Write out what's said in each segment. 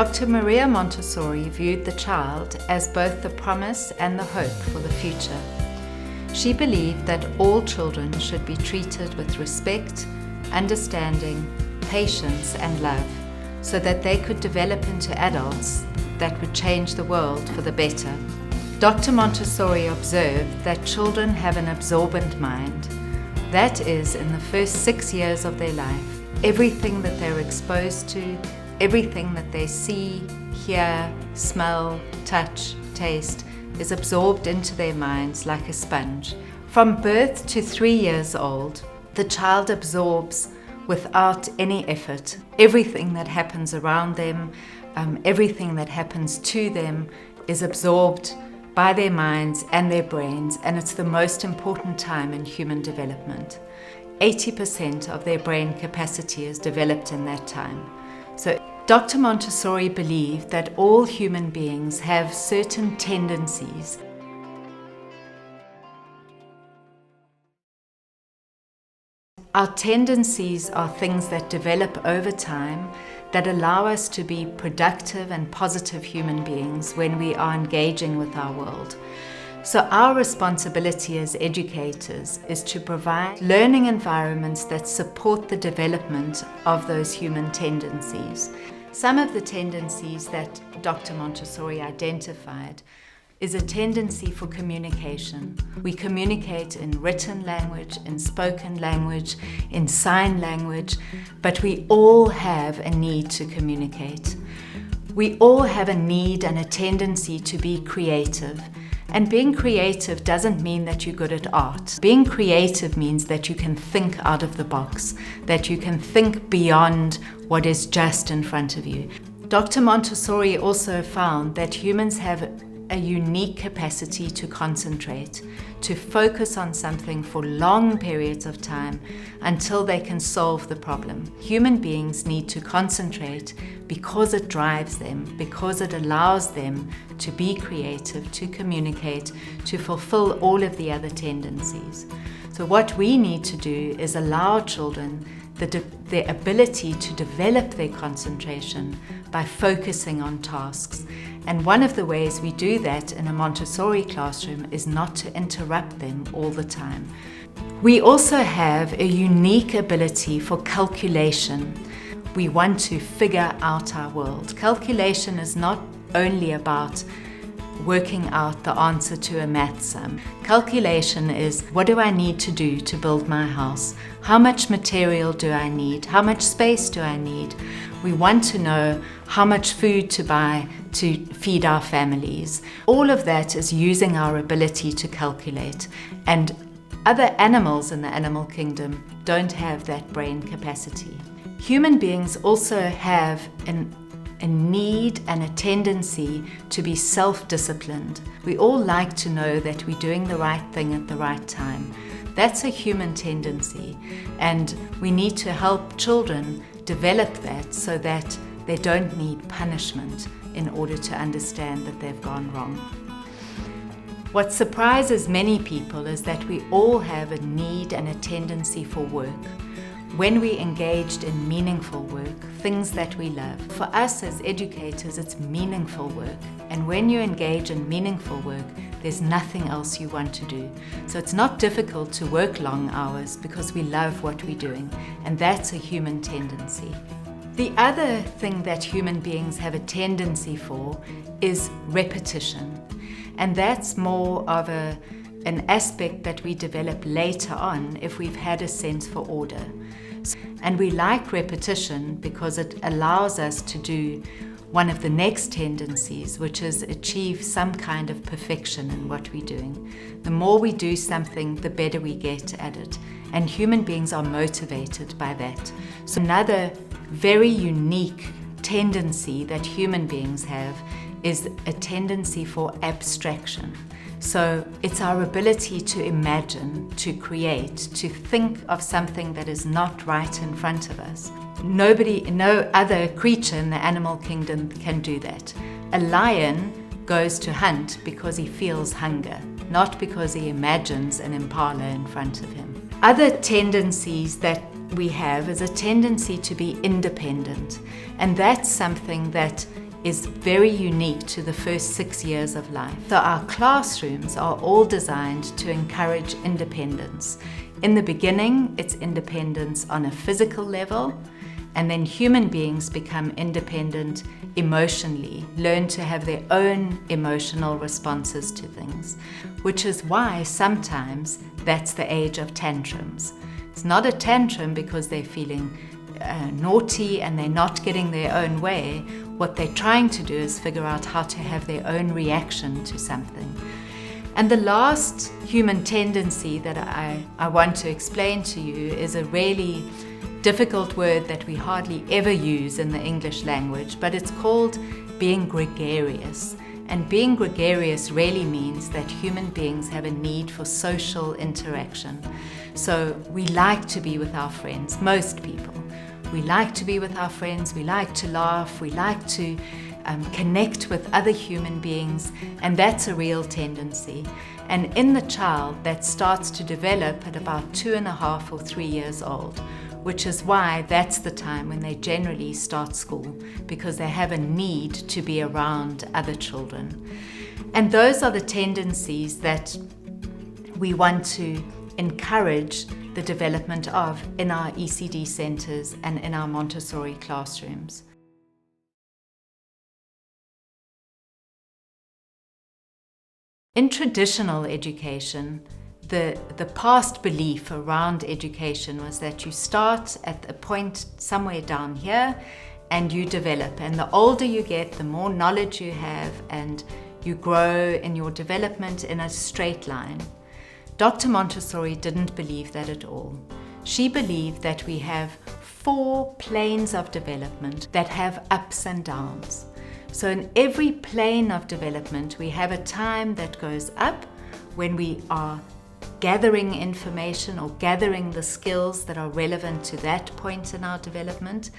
Dr. Maria Montessori viewed the child as both the promise and the hope for the future. She believed that all children should be treated with respect, understanding, patience, and love, so that they could develop into adults that would change the world for the better. Dr. Montessori observed that children have an absorbent mind. That is, in the first 6 years of their life, everything that they're exposed to, everything that they see, hear, smell, touch, taste, is absorbed into their minds like a sponge. From birth to 3 years old, the child absorbs without any effort everything that happens around them, everything that happens to them is absorbed by their minds and their brains, and it's the most important time in human development. 80% of their brain capacity is developed in that time. So Dr. Montessori believed that all human beings have certain tendencies. Our tendencies are things that develop over time that allow us to be productive and positive human beings when we are engaging with our world. So our responsibility as educators is to provide learning environments that support the development of those human tendencies. Some of the tendencies that Dr. Montessori identified is a tendency for communication. We communicate in written language, in spoken language, in sign language, but we all have a need to communicate. We all have a need and a tendency to be creative. And being creative doesn't mean that you're good at art. Being creative means that you can think out of the box, that you can think beyond what is just in front of you. Dr. Montessori also found that humans have a unique capacity to concentrate, to focus on something for long periods of time until they can solve the problem. Human beings need to concentrate because it drives them, because it allows them to be creative, to communicate, to fulfill all of the other tendencies. So what we need to do is allow children the ability to develop their concentration by focusing on tasks. And one of the ways we do that in a Montessori classroom is not to interrupt them all the time. We also have a unique ability for calculation. We want to figure out our world. Calculation is not only about working out the answer to a math sum. Calculation is, what do I need to do to build my house? How much material do I need? How much space do I need? We want to know how much food to buy to feed our families. All of that is using our ability to calculate. And other animals in the animal kingdom don't have that brain capacity. Human beings also have a need and a tendency to be self-disciplined. We all like to know that we're doing the right thing at the right time. That's a human tendency, and we need to help children develop that so that they don't need punishment in order to understand that they've gone wrong. What surprises many people is that we all have a need and a tendency for work. When we engaged in meaningful work, things that we love. For us as educators, it's meaningful work. And when you engage in meaningful work, there's nothing else you want to do. So it's not difficult to work long hours because we love what we're doing. And that's a human tendency. The other thing that human beings have a tendency for is repetition. And that's more of an aspect that we develop later on if we've had a sense for order. And we like repetition because it allows us to do one of the next tendencies, which is achieve some kind of perfection in what we're doing. The more we do something, the better we get at it. And human beings are motivated by that. So another very unique tendency that human beings have is a tendency for abstraction. So it's our ability to imagine, to create, to think of something that is not right in front of us. No other creature in the animal kingdom can do that. A lion goes to hunt because he feels hunger, not because he imagines an impala in front of him. Other tendencies that we have is a tendency to be independent, and that's something that is very unique to the first 6 years of life. So our classrooms are all designed to encourage independence. In the beginning, it's independence on a physical level, and then human beings become independent emotionally, learn to have their own emotional responses to things, which is why sometimes that's the age of tantrums. It's not a tantrum because they're feeling naughty and they're not getting their own way. What they're trying to do is figure out how to have their own reaction to something. And the last human tendency that I want to explain to you is a really difficult word that we hardly ever use in the English language, but it's called being gregarious. And being gregarious really means that human beings have a need for social interaction. So we like to be with our friends, most people. We like to be with our friends, we like to laugh, we like to connect with other human beings, and that's a real tendency. And in the child, that starts to develop at about 2.5 or 3 years old, which is why that's the time when they generally start school, because they have a need to be around other children. And those are the tendencies that we want to encourage the development of in our ECD centers and in our Montessori classrooms. In traditional education, the past belief around education was that you start at a point somewhere down here and you develop. And the older you get, the more knowledge you have, and you grow in your development in a straight line. Dr. Montessori didn't believe that at all. She believed that we have 4 planes of development that have ups and downs. So in every plane of development, we have a time that goes up when we are gathering information or gathering the skills that are relevant to that point in our development.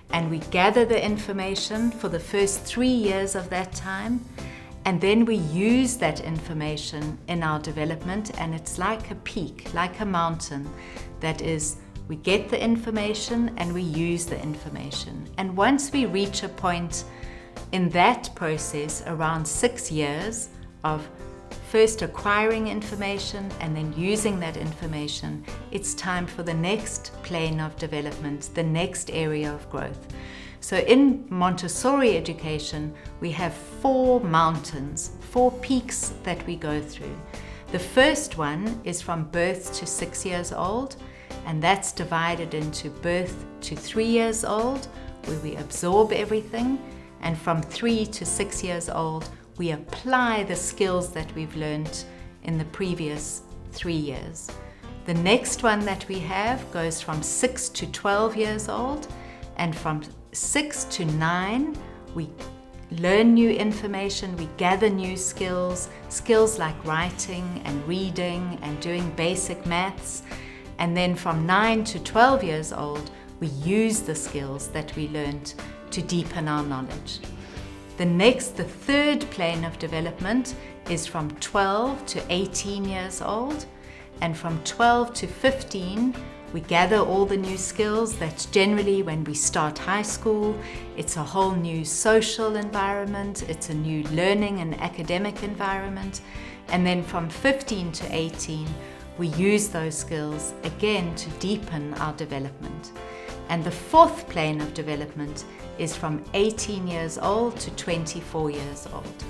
And we gather the information for the first 3 years of that time. And then we use that information in our development, and it's like a peak, like a mountain. That is, we get the information and we use the information. And once we reach a point in that process around 6 years of first acquiring information and then using that information, it's time for the next plane of development, the next area of growth. So in Montessori education, we have 4 mountains, 4 peaks that we go through. The first one is from birth to 6 years old, and that's divided into birth to 3 years old, where we absorb everything, and from 3 to 6 years old, we apply the skills that we've learned in the previous 3 years. The next one that we have goes from 6 to 12 years old, and from 6 to 9, we learn new information, we gather new skills like writing and reading and doing basic maths. And then from 9 to 12 years old, we use the skills that we learned to deepen our knowledge. The third plane of development is from 12 to 18 years old. And from 12 to 15, we gather all the new skills. That's generally when we start high school. It's a whole new social environment. It's a new learning and academic environment. And then from 15 to 18, we use those skills again to deepen our development. And the 4th plane of development is from 18 years old to 24 years old.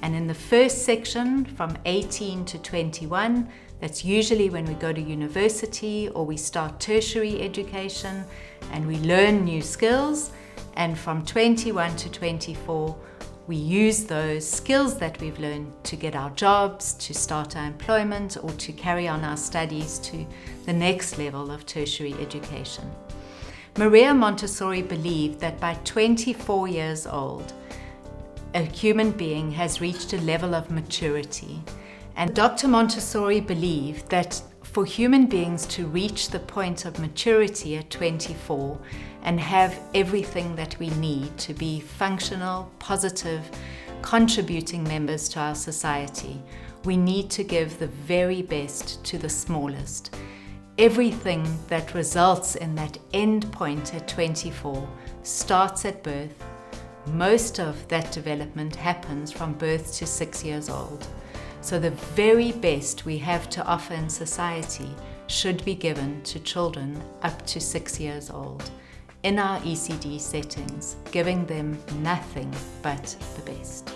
And in the first section, from 18 to 21, that's usually when we go to university or we start tertiary education and we learn new skills. And from 21 to 24, we use those skills that we've learned to get our jobs, to start our employment, or to carry on our studies to the next level of tertiary education. Maria Montessori believed that by 24 years old, a human being has reached a level of maturity. And Dr. Montessori believed that for human beings to reach the point of maturity at 24 and have everything that we need to be functional, positive, contributing members to our society, we need to give the very best to the smallest. Everything that results in that end point at 24 starts at birth, Most of that development happens from birth to 6 years old. So the very best we have to offer in society should be given to children up to 6 years old in our ECD settings, giving them nothing but the best.